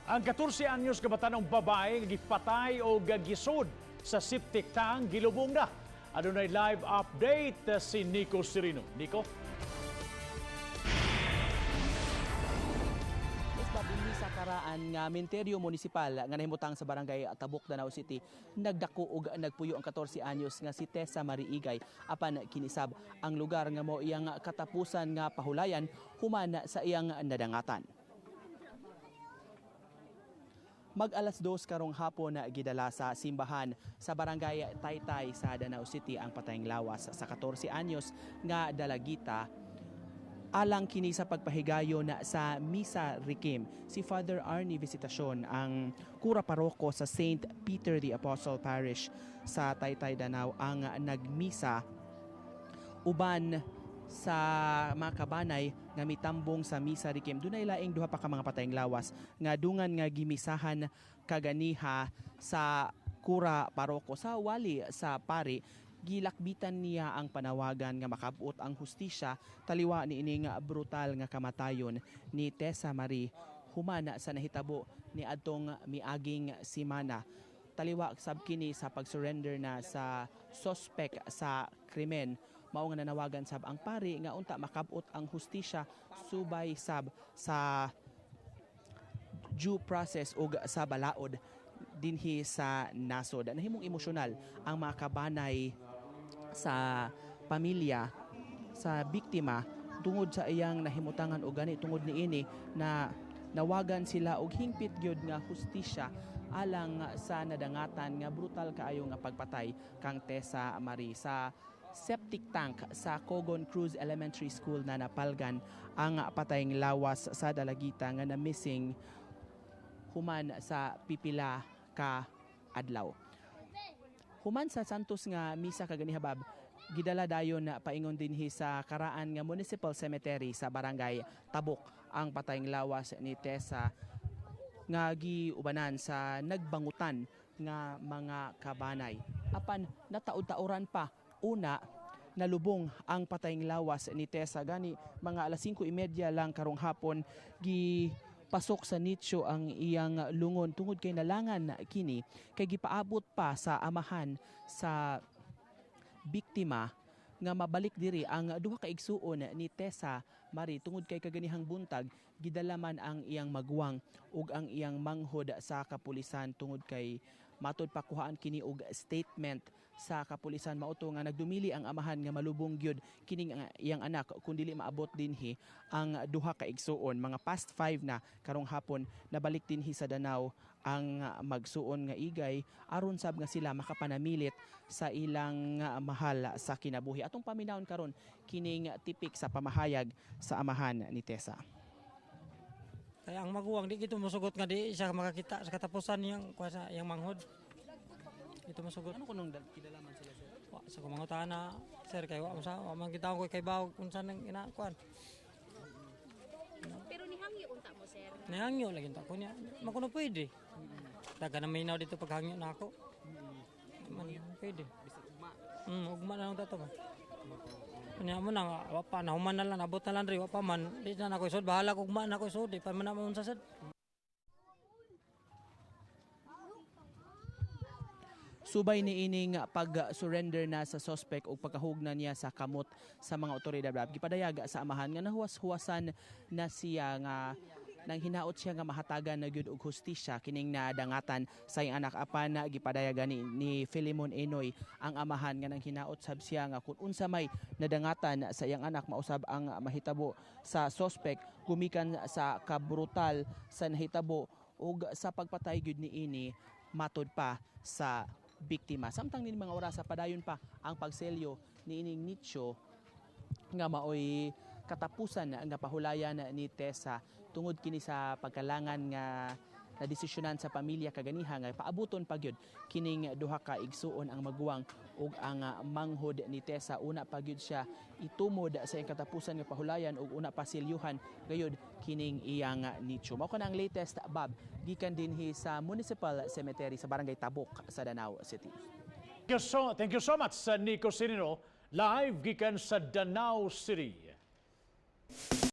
Ang 14 anyos kabatanang babae nga gipatay o gagisod sa septic tank gilubong na. Adunay live update si Nico Sirino. Nico? Dinhi sa karaan nga Menteryo Municipal nga nahimutang sa barangay Tabuk, Danau City, nagdako ug nagpuyo ang 14 anyos nga si Tessa Marie Igay apan kinisab ang lugar nga mao iyang katapusan nga pahulayan human sa iyang nadangatan. Mag-alas 2 karong hapon na gidala sa simbahan sa barangay Taytay sa Danau City ang patayng lawas sa 14 anyos nga dalagita alang kini sa pagpahigayon na sa Misa Requiem. Si Father Arnie Visitacion, ang kura paroko sa St. Peter the Apostle Parish sa Taytay, Danau, ang nagmisa uban sa mga kabanay nga mitambong sa Misa Requiem. Dunay laing duha pa ka mga patayng lawas nga dungan nga gimisahan kaganiha sa kura paroko sa wali sa pari. Gilakbitan niya ang panawagan nga makabuot ang hustisya taliwa ni ining brutal nga kamatayon ni Tessa Marie humana sa nahitabo ni adtong miaging simana. Taliwa sab kini sa pag-surrender na sa suspect sa krimen. Mao nga nanawagan sab ang pari nga unta makabuot ang hustisya subay sab sa due process ug sa balaod dinhi sa nasod. Nahimong emosyonal ang mga kabanay sa pamilya sa biktima tungod sa iyang nahimutangan o gani tungod niini na nawagan sila og hingpit gyud nga hustisya alang sa nadangatan nga brutal kaayo nga pagpatay kang Tessa Marie sa septic tank sa Cogon Cruz Elementary School na napalgan ang patayng lawas sa dalagita nga na missing human sa pipila ka adlaw. Human sa Santos nga misa kaganihabab, gidala dayon na paingon dinhi sa karaan nga Municipal Cemetery sa barangay Tabuk ang patayng lawas ni Tessa nga giubanan sa nagbangutan nga mga kabanay. Apan nataud-tauran pa una nalubong ang patayng lawas ni Tessa gani mga alas 5:30 lang karong hapon pasok sa nicho ang iyang lungon tungod kay nalangan kini kay gipaabot pa sa amahan sa biktima nga mabalik diri ang duha ka igsuon ni Tessa Marie tungod kay kaganihang buntag gidala man ang iyang maguwang ug ang iyang manghod sa kapulisan tungod kay matud pakuhaan kini og statement sa kapulisan mauto nga nagdumili ang amahan nga malubong gyud kining iyang anak kun dili maabot dinhi ang duha ka igsuon. Mga past 5 na karong hapon nabalik dinhi sa Danau ang magsuon nga igay aron sab nga sila makapanamilit sa ilang mahal sa kinabuhi. Atong paminawon karon kining tipik sa pamahayag sa amahan ni Tessa. Kaya ang maguwang di gito musugot nga di siya makakita sa katapusan niyang kuasa yang manghod. Ito musugot. Ano kunong kidalaman sila sir? Wa sa kumangutan na sir kay wa man kita ko kay bawog kun saan nang inakuan. Pero nihangyo unta mo sir. Nihangyo lagi ta ko niya. Makuno pwede. Daga na minaw dito paghangyo na ako. Man pwede. Bisag ugma. Ugma na lang tato ba. Nya mo na wa pa na human na lang abot na lang ri wa pa man di na ako isod bahala kog man ako isod di pa man na sa sad. Subay ni ining pag-surrender na sa suspect o pagkahugna niya sa kamot sa mga otoridad. Gipadayag sa amahan nga nahuwas-huwasan na siya nga nang hinaot siya nga mahatagan na gyud og hustisya kining nadangatan sa iyang anak apan gipadayagan ni Philemon Enoy ang amahan nga nang hinaot sab siya nga kun unsa may nadangatan sa iyang anak mausab ang mahitabo sa suspect gumikan sa kabrutal sa nahitabo ug sa pagpatay gyud niini matud pa sa biktima. Samtang ni mga oras sa padayon pa ang pagselyo niining nicho nga maoy katapusan nga pahulayan ni Tessa tungod kini sa pagkalangan nga nadesisyonan sa pamilya kaganiha nga paabuton pa gyud kining duha ka igsuon ang maguwang ug ang manghod ni Tessa. Una pa gyud siya itumod sa iyang katapusan nga pahulayan ug una pa silyuhan gayud kining iyang nicho. Mao kana ang latest Bob gikan dinhi sa Municipal Cemetery sa barangay Tabuk sa Danau City. Thank you so much, Nico Sirino, live gikan sa Danau City.